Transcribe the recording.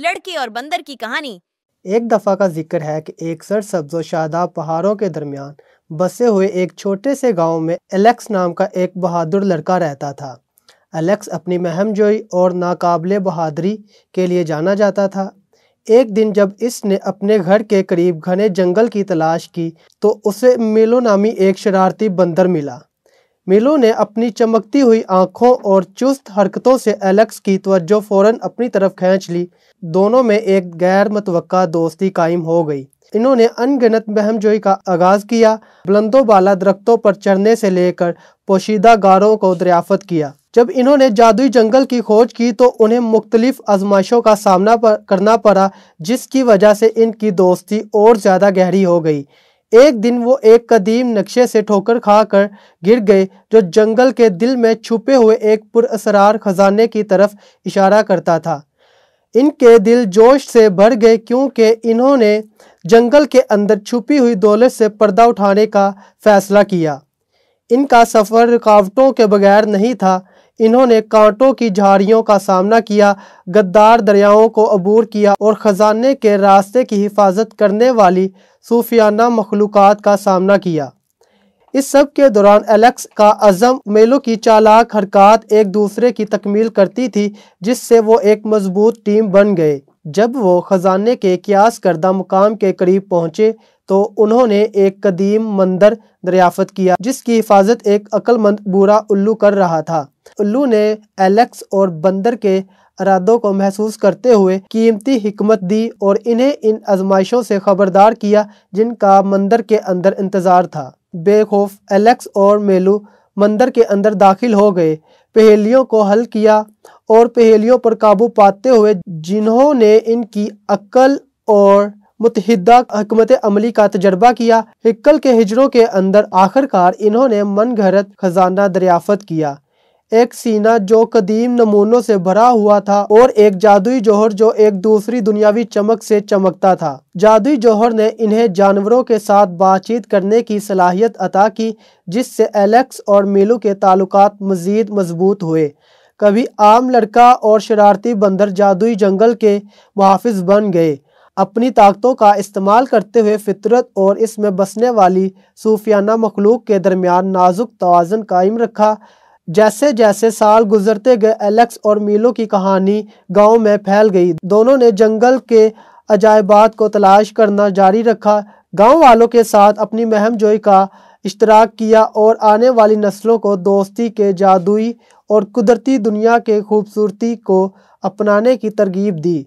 لڑکے اور بندر کی کہانی۔ ایک دفعہ کا ذکر ہے کہ ایک سرسبز و شاداب پہاڑوں کے درمیان بسے ہوئے ایک چھوٹے سے گاؤں میں الیکس نام کا ایک بہادر لڑکا رہتا تھا۔ الیکس اپنی مہم جوئی اور ناقابل بہادری کے لیے جانا جاتا تھا۔ ایک دن جب اس نے اپنے گھر کے قریب گھنے جنگل کی تلاش کی تو اسے میلو نامی ایک شرارتی بندر ملا۔ میلو نے اپنی چمکتی ہوئی آنکھوں اور چست حرکتوں سے الیکس کی توجہ فوراً اپنی طرف کھینچ لی۔ دونوں میں ایک غیر متوقع دوستی قائم ہو گئی۔ انہوں نے ان گنت مہم جوئی کا آغاز کیا، بلند و بالا درختوں پر چڑھنے سے لے کر پوشیدہ غاروں کو دریافت کیا۔ جب انہوں نے جادوئی جنگل کی کھوج کی تو انہیں مختلف آزمائشوں کا سامنا کرنا پڑا، جس کی وجہ سے ان کی دوستی اور زیادہ گہری ہو گئی۔ ایک دن وہ ایک قدیم نقشے سے ٹھوکر کھا کر گر گئے جو جنگل کے دل میں چھپے ہوئے ایک پراسرار خزانے کی طرف اشارہ کرتا تھا۔ ان کے دل جوش سے بھر گئے کیونکہ انہوں نے جنگل کے اندر چھپی ہوئی دولت سے پردہ اٹھانے کا فیصلہ کیا۔ ان کا سفر رکاوٹوں کے بغیر نہیں تھا۔ انہوں نے کانٹوں کی جھاڑیوں کا سامنا کیا، غدار دریاؤں کو عبور کیا اور خزانے کے راستے کی حفاظت کرنے والی صوفیانہ مخلوقات کا سامنا کیا۔ اس سب کے دوران الیکس کا عزم میلو کی چالاک حرکات ایک دوسرے کی تکمیل کرتی تھی، جس سے وہ ایک مضبوط ٹیم بن گئے۔ جب وہ خزانے کے قیاس کردہ مقام کے قریب پہنچے تو انہوں نے ایک قدیم مندر دریافت کیا جس کی حفاظت ایک عقل مند بوڑھا الو کر رہا تھا۔ الو نے الیکس اور بندر کے ارادوں کو محسوس کرتے ہوئے قیمتی حکمت دی اور انہیں ان آزمائشوں سے خبردار کیا جن کا مندر کے اندر انتظار تھا۔ بے خوف الیکس اور میلو مندر کے اندر داخل ہو گئے، پہیلیوں کو حل کیا اور پہیلیوں پر قابو پاتے ہوئے جنہوں نے ان کی عقل اور متحدہ حکمت عملی کا تجربہ کیا۔ ہکل کے ہجروں کے اندر آخرکار انہوں نے من گھڑت خزانہ دریافت کیا، ایک سینہ جو قدیم نمونوں سے بھرا ہوا تھا اور ایک جادوئی جوہر جو ایک دوسری دنیاوی چمک سے چمکتا تھا۔ جادوئی جوہر نے انہیں جانوروں کے ساتھ بات چیت کرنے کی صلاحیت عطا کی، جس سے الیکس اور میلو کے تعلقات مزید مضبوط ہوئے۔ کبھی عام لڑکا اور شرارتی بندر جادوئی جنگل کے محافظ بن گئے، اپنی طاقتوں کا استعمال کرتے ہوئے فطرت اور اس میں بسنے والی صوفیانہ مخلوق کے درمیان نازک توازن قائم رکھا۔ جیسے جیسے سال گزرتے گئے الیکس اور میلو کی کہانی گاؤں میں پھیل گئی۔ دونوں نے جنگل کے عجائبات کو تلاش کرنا جاری رکھا، گاؤں والوں کے ساتھ اپنی مہم جوئی کا اشتراک کیا اور آنے والی نسلوں کو دوستی کے جادوئی اور قدرتی دنیا کے خوبصورتی کو اپنانے کی ترغیب دی۔